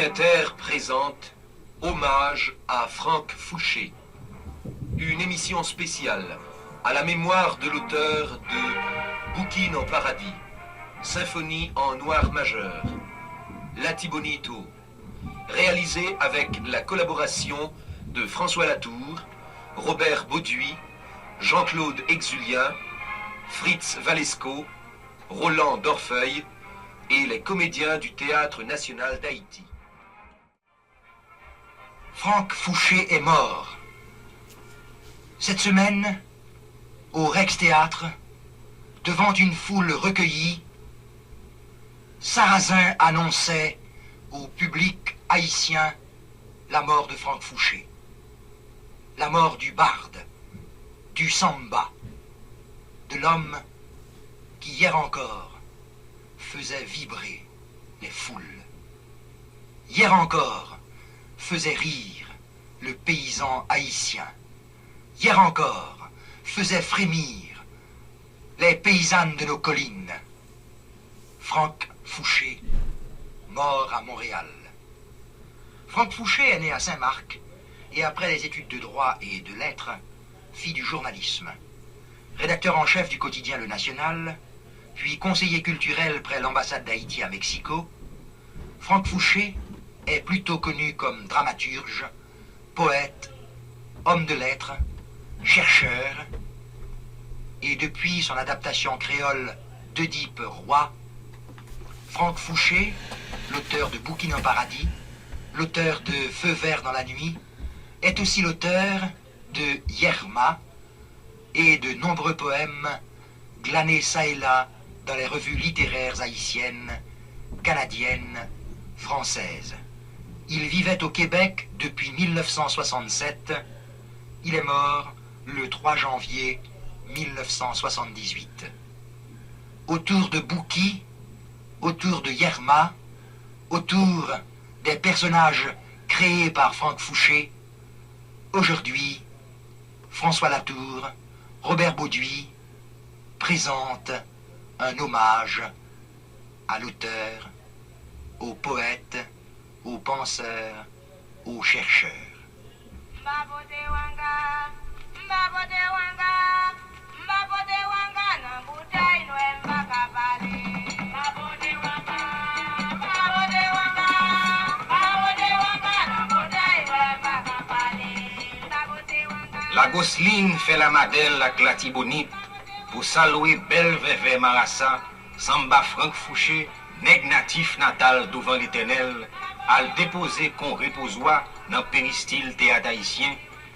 Inter présente Hommage à Franck Fouché. Une émission spéciale à la mémoire de l'auteur de Bouquine en paradis, Symphonie en noir majeur, Lati Bonito, réalisée avec la collaboration de François Latour, Robert Bauduit, Jean-Claude Exulien, Fritz Valesco, Roland Dorfeuille et les comédiens du Théâtre national d'Haïti. Franck Fouché est mort. Cette semaine, au Rex Théâtre, devant une foule recueillie, Sarrazin annonçait au public haïtien la mort de Franck Fouché. La mort du barde, du samba, de l'homme qui hier encore faisait vibrer les foules. Hier encore faisait rire le paysan haïtien. Hier encore faisait frémir les paysannes de nos collines. Franck Fouché, mort à Montréal. Franck Fouché est né à Saint-Marc et après les études de droit et de lettres, fit du journalisme. Rédacteur en chef du quotidien Le National, puis conseiller culturel près l'ambassade d'Haïti à Mexico, Franck Fouché est plutôt connu comme dramaturge, poète, homme de lettres, chercheur, et depuis son adaptation créole d'Œdipe Roi, Franck Fouché, l'auteur de Bouquine en paradis, l'auteur de Feu vert dans la nuit, est aussi l'auteur de Yerma et de nombreux poèmes glanés çà et là dans les revues littéraires haïtiennes, canadiennes, françaises. Il vivait au Québec depuis 1967. Il est mort le 3 janvier 1978. Autour de Bouki, autour de Yerma, autour des personnages créés par Franck Fouché, aujourd'hui, François Latour, Robert Bauduit présentent un hommage à l'auteur, au poète, aux penseurs, aux chercheurs. La Gosseline fait la madelle à Lati Bonito pour saluer belle Vévé Marassa, Samba Franck Fouché, nègre natif natal devant l'éternel, à le déposer qu'on reposoir dans le péristyle théâtre haïtien,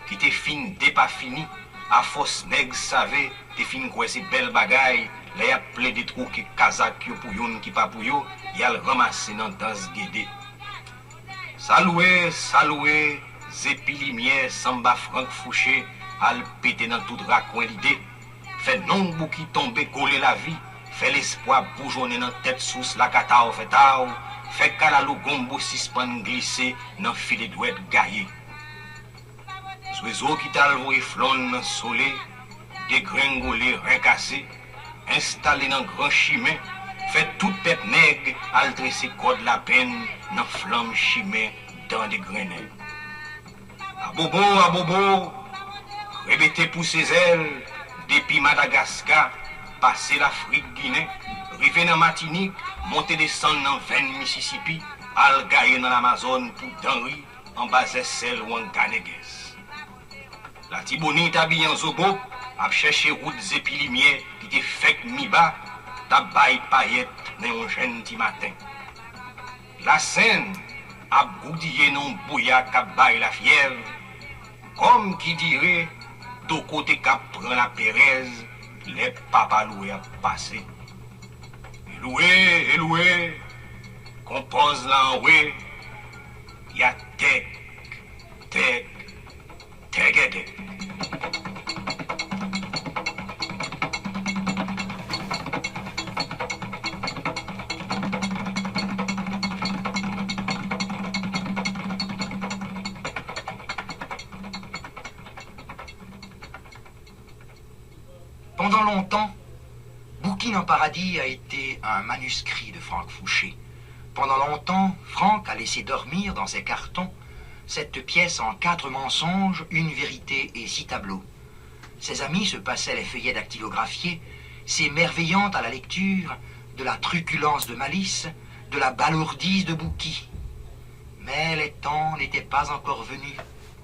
qui te fin dépas fini, à force nègre savait, te fin quoi ces belles bagailles, les appelés des trous qui kazak yo pour yon qui pas pour yo, y a le ramasser dans danse guédé. Saloué, saloué, Zépilimier, Samba Franck Fouché, à le péter dans tout raccoin l'idée, fait non qui tomber coller la vie, fait l'espoir bourgeonner dans tête sous la catao fait tao, fait calalou gombo suspend glisser dans filet douette gaillé. Oiseaux qui t'alvoient flonne dans soleil, dégringolé, rincasser, installé dans grand chemin, fait toute peuple nègre, altrer ses cordes la peine, dans flamme chemin, dans des grenades. À bobo, rébêter pour ses ailes, depuis Madagascar, passer l'Afrique Guinée, river dans Martinique, monter descendre dans veine Mississippi, algailler dans l'Amazone pour denrées, en bas sel ou en Ganegues. La Tibonite habillée en zobo, a cherché route zépilimier qui te fait mi-bas, tabaye paillette dans un jeune petit matin. La Seine a goudillé non bouillac à baille la fièvre, comme qui dirait, d'au côté cap prend la Pérez, les papas loués à passer. Et loué, compose l'enroué, y a tec, tec, tec. Pendant longtemps, Bouquine en paradis a été un manuscrit de Franck Fouché, Pendant longtemps, Franck a laissé dormir dans ses cartons cette pièce en 4 mensonges, une vérité et 6 tableaux. Ses amis se passaient les feuillets dactylographiés, s'émerveillant à la lecture de la truculence de Malice, de la balourdise de Bouki. Mais les temps n'étaient pas encore venus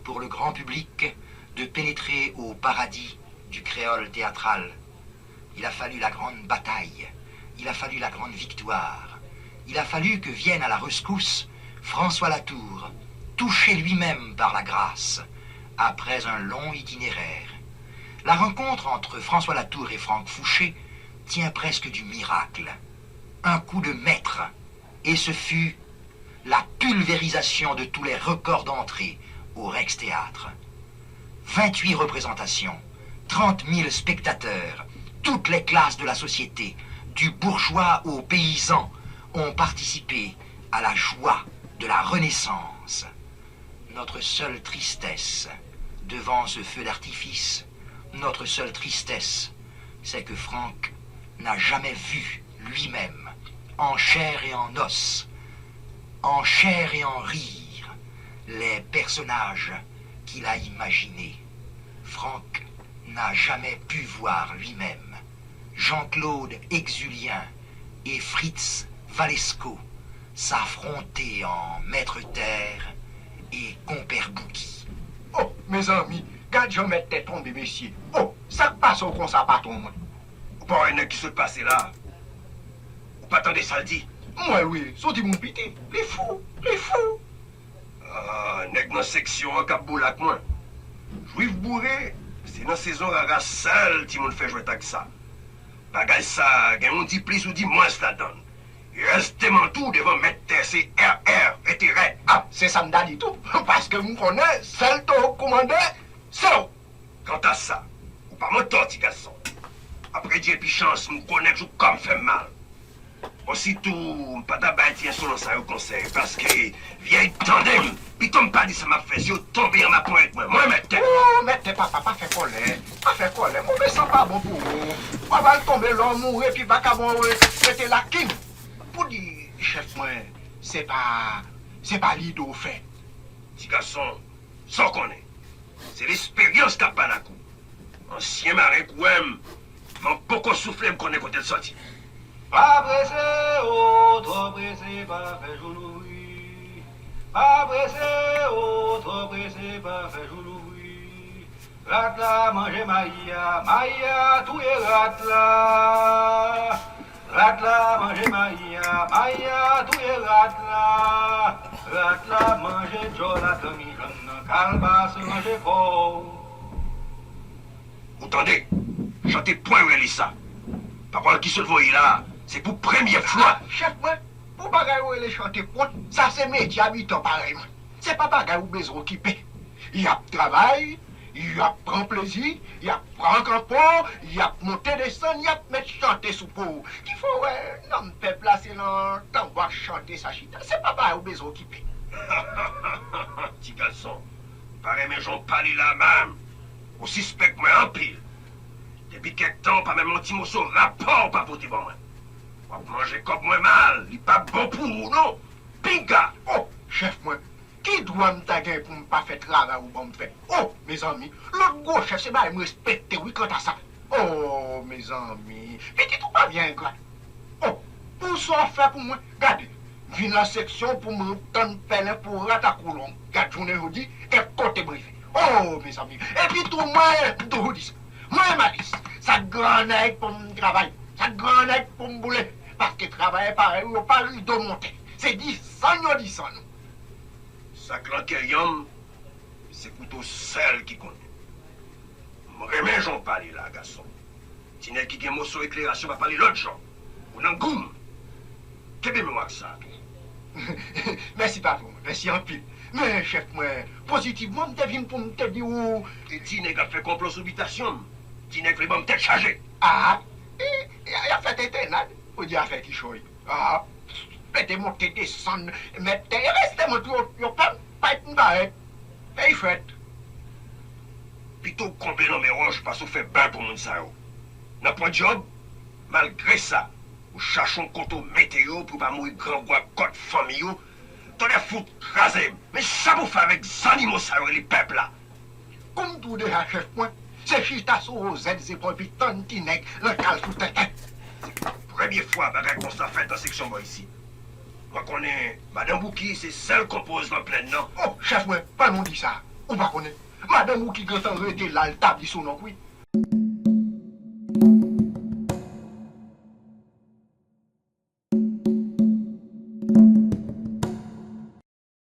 pour le grand public de pénétrer au paradis du créole théâtral. Il a fallu la grande bataille, il a fallu la grande victoire, il a fallu que vienne à la rescousse François Latour, touché lui-même par la grâce, après un long itinéraire. La rencontre entre François Latour et Franck Fouché tient presque du miracle. Un coup de maître, et ce fut la pulvérisation de tous les records d'entrée au Rex Théâtre. 28 représentations, 30 000 spectateurs, toutes les classes de la société, du bourgeois au paysan, ont participé à la joie de la Renaissance. Notre seule tristesse devant ce feu d'artifice, notre seule tristesse, c'est que Franck n'a jamais vu lui-même, en chair et en os, en chair et en rire, les personnages qu'il a imaginés. Franck n'a jamais pu voir lui-même Jean-Claude Exulien et Fritz Valesco s'affronter en maître terre et compère Bouki. Oh, mes amis, garde je m'étais tombé, messieurs. Oh, ça passe au con, ça pas tombe. Ou pas un qui se passe là? Ou pas attendez ça le dit? Moi, oui, sorti mon pité. Les fous, les fous. Ah, nèg dans section en cap boulak moi. Juif bourré, c'est dans saison rara seul ti moun fait jouer tak ça. Bagay ça, gen on dit plus ou dit moins la donne. Restez tout devant mettre c'est RR, vétéran. Ah, c'est ça me dit tout. Parce que vous connaissez, seul ton commandant, c'est où. Quant à ça, ou pas mon petit garçon. Après Dieu puis chance, nous connaître comme fait mal. Aussitôt, pas d'abord tiens selon ça au conseil, parce que vieille tandem, puis comme pas dit ça m'a fait, yo tombé en ma pointe, moi mettez. Oh, mettez papa, pas fait colère, pas fait colère, mon me sent pas bon pour vous. On va tomber l'homme mourir, puis pas qu'à bon, c'était la king. Pour dire, chef, moi, c'est pas l'idée fait. Petit garçon, sans qu'on est, c'est l'expérience qu'a pas la coup. Ancien marin couem, m'a beaucoup soufflé me connaît côté de sortie. Pas pressé, trop pressé, pas fait jour l'ouvrir. Pas pressé, trop pressé, pas fait jour l'ouvrir. Rat là, manger maïa, maïa, tout est rat là. Rat là, manger maïa, maïa, tout est rat là. Rat là, manger jola, demi jeune, calbas, manger fort. Vous entendez? Chantez point Elissa. Parole qui se voit là. C'est pour première fois. Ah, chef, moi, pour bagay ou les chanter pour, ça c'est métier habitant pareil. C'est pas bagay ou besoin occupé. Il y a travail, il y a prend plaisir, il y a prend campon, il y a monter descendre, il y a mettre chanter sous peau. Il faut, ouais, non, me faire placer dans temps voir chanter sa chita. C'est pas bagay ou besoin occupé. Petit garçon, pareil, mais j'en parle là même. Au suspect, moi, en pile. Depuis quelque temps, pas même mon petit morceau rapport pas voter pour moi. On va manger comme moi mal, il pas bon pour nous, non? Pinga! Oh, chef, moi, qui doit me taguer pour ne pas faire travail ou bon me faire? Oh, mes amis, l'autre gros chef, c'est pas me respecter, oui, quant à ça. Oh, mes amis, petit tout pas bien, quoi. Oh, pour ça faire pour moi, regardez, viens la section pour me tendre peine pour ratacoulon. Garde journée aujourd'hui, et côté briefé. Oh, mes amis, et puis tout moi, tout dis. Moi, Malice, ça grenade pour mon travail, ça grenade pour me bouler. Parce que travailler pareil, on pas eu de monter. C'est 10 ans, 10 ans. Ça clanquer homme, c'est plutôt celle qui connaît. Moi, remets, j'en parle là, garçon. Tu n'es qui a un mot sur éclairation, va parler l'autre gens. Ou dans goum. Qu'est-ce que moi ça? Merci, patron, merci en pile. Mais, chef, moi, positivement, je viens pour me dire où. Et tu n'es qu'à faire complot sur l'habitation. Tu n'es vraiment peut-être chargé. Ah, il a fait éternel. Ou il a fait qui chose. Ah, mettez monter, descendre, mettez, restez mon tour, il n'y a pas de barrette. Et il fait. Plutôt combler dans mes roches parce qu'on fait bain pour mon sao. N'a pas de job, malgré ça, Ou cherchons contre météo pour pas mourir grand roi côte famille. T'en es foutu raser. Mais ça vous fait avec les animaux, ça, les peuples là. Comme tout déjà, chef point, c'est chita sous aux aides et puis tant de nègres, le cal sous tête. Première fois, bagarre qu'on s'est fait dans section moi ici. Moi connais Madame Bouki, c'est celle qu'on pose dans plein nom. Oh, chef point, pas non dit ça. Ou pas connaître. Madame ou qui grand en était là, le table sous non, oui.